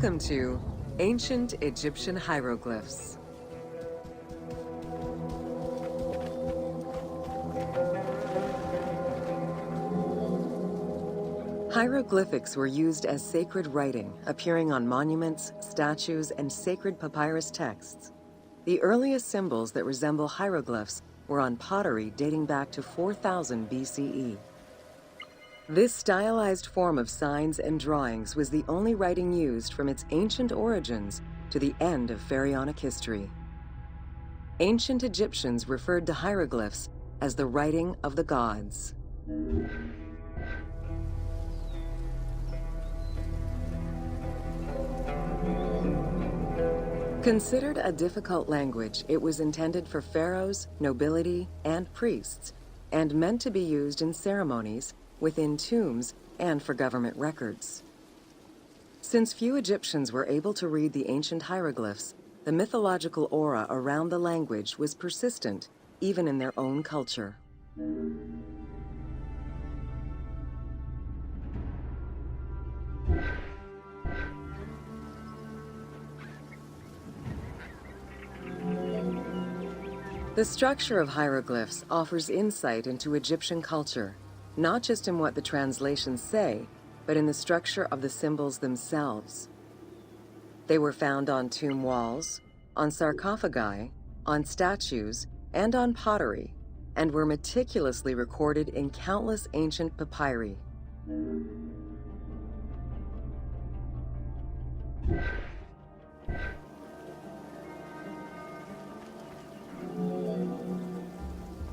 Welcome to Ancient Egyptian Hieroglyphs. Hieroglyphics were used as sacred writing, appearing on monuments, statues, and sacred papyrus texts. The earliest symbols that resemble hieroglyphs were on pottery dating back to 4000 BCE. This stylized form of signs and drawings was the only writing used from its ancient origins to the end of pharaonic history. Ancient Egyptians referred to hieroglyphs as the writing of the gods. Considered a difficult language, it was intended for pharaohs, nobility, and priests, and meant to be used in ceremonies, within tombs, and for government records. Since few Egyptians were able to read the ancient hieroglyphs, the mythological aura around the language was persistent, even in their own culture. The structure of hieroglyphs offers insight into Egyptian culture, not just in what the translations say, but in the structure of the symbols themselves. They were found on tomb walls, on sarcophagi, on statues, and on pottery, and were meticulously recorded in countless ancient papyri.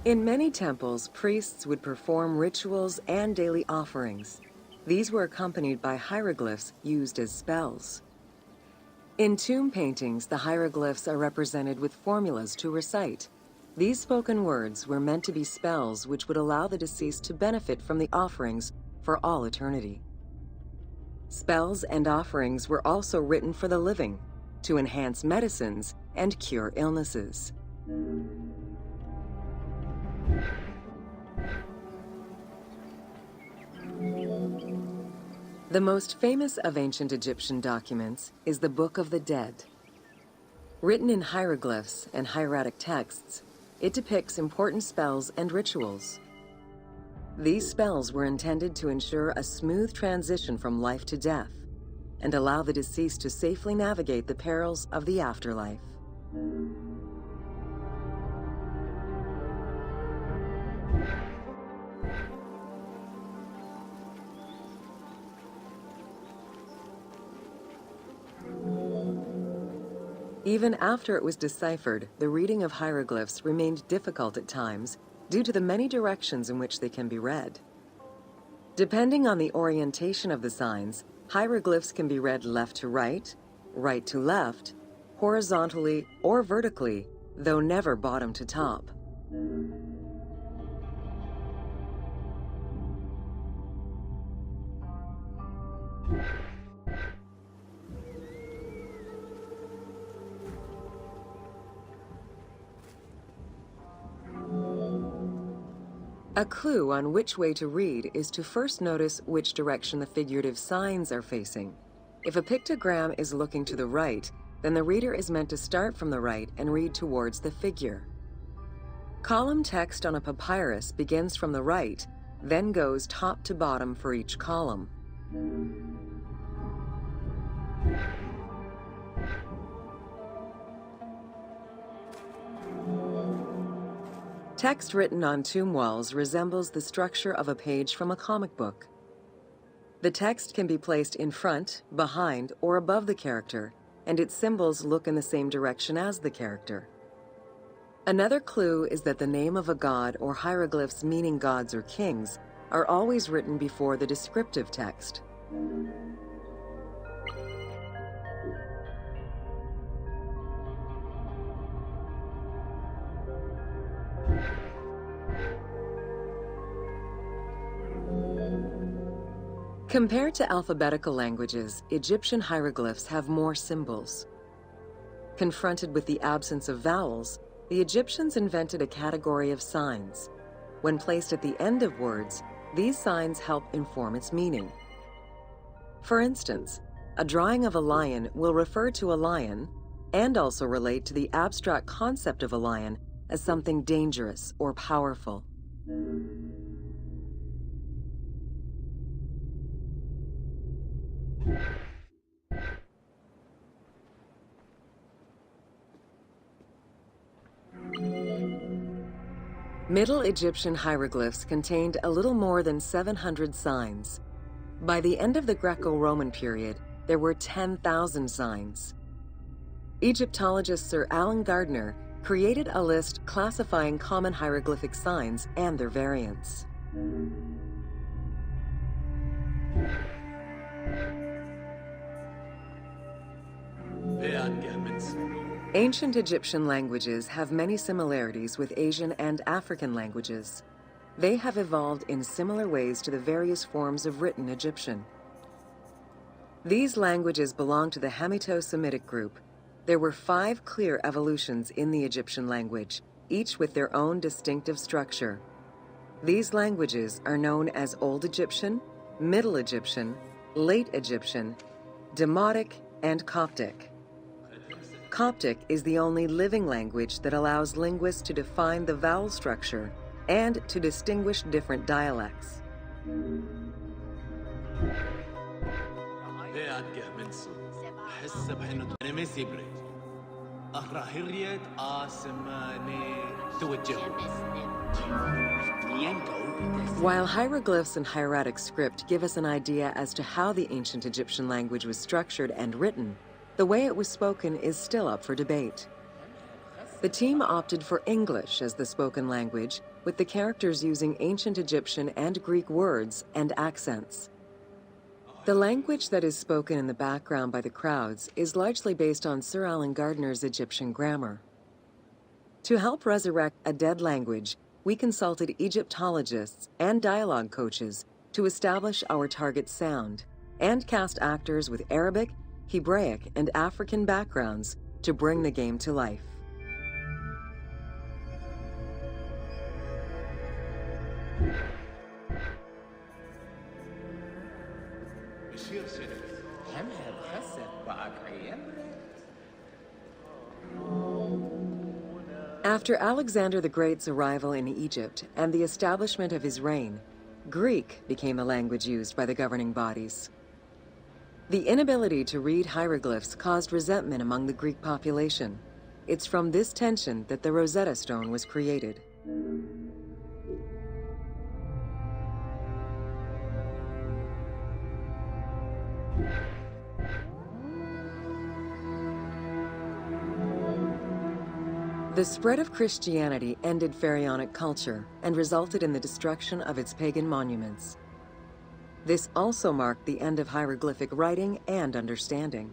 In many temples, priests would perform rituals and daily offerings. These were accompanied by hieroglyphs used as spells. In tomb paintings, the hieroglyphs are represented with formulas to recite. These spoken words were meant to be spells which would allow the deceased to benefit from the offerings for all eternity. Spells and offerings were also written for the living, to enhance medicines and cure illnesses. The most famous of ancient Egyptian documents is the Book of the Dead. Written in hieroglyphs and hieratic texts, it depicts important spells and rituals. These spells were intended to ensure a smooth transition from life to death and allow the deceased to safely navigate the perils of the afterlife. Even after it was deciphered, the reading of hieroglyphs remained difficult at times due to the many directions in which they can be read. Depending on the orientation of the signs, hieroglyphs can be read left to right, right to left, horizontally or vertically, though never bottom to top. A clue on which way to read is to first notice which direction the figurative signs are facing. If a pictogram is looking to the right, then the reader is meant to start from the right and read towards the figure. Column text on a papyrus begins from the right, then goes top to bottom for each column. Text written on tomb walls resembles the structure of a page from a comic book. The text can be placed in front, behind, or above the character, and its symbols look in the same direction as the character. Another clue is that the name of a god or hieroglyphs meaning gods or kings are always written before the descriptive text. Compared to alphabetical languages, Egyptian hieroglyphs have more symbols. Confronted with the absence of vowels, the Egyptians invented a category of signs. When placed at the end of words, these signs help inform its meaning. For instance, a drawing of a lion will refer to a lion and also relate to the abstract concept of a lion as something dangerous or powerful. Middle Egyptian hieroglyphs contained a little more than 700 signs. By the end of the Greco-Roman period, there were 10,000 signs. Egyptologist Sir Alan Gardner created a list classifying common hieroglyphic signs and their variants. Ancient Egyptian languages have many similarities with Asian and African languages. They have evolved in similar ways to the various forms of written Egyptian. These languages belong to the Hamito-Semitic group. There were 5 clear evolutions in the Egyptian language, each with their own distinctive structure. These languages are known as Old Egyptian, Middle Egyptian, Late Egyptian, Demotic, and Coptic. Coptic is the only living language that allows linguists to define the vowel structure and to distinguish different dialects. While hieroglyphs and hieratic script give us an idea as to how the ancient Egyptian language was structured and written, the way it was spoken is still up for debate. The team opted for English as the spoken language, with the characters using ancient Egyptian and Greek words and accents. The language that is spoken in the background by the crowds is largely based on Sir Alan Gardner's Egyptian grammar. To help resurrect a dead language, we consulted Egyptologists and dialogue coaches to establish our target sound and cast actors with Arabic, Hebraic, and African backgrounds to bring the game to life. After Alexander the Great's arrival in Egypt and the establishment of his reign, Greek became the language used by the governing bodies. The inability to read hieroglyphs caused resentment among the Greek population. It's from this tension that the Rosetta Stone was created. The spread of Christianity ended pharaonic culture and resulted in the destruction of its pagan monuments. This also marked the end of hieroglyphic writing and understanding.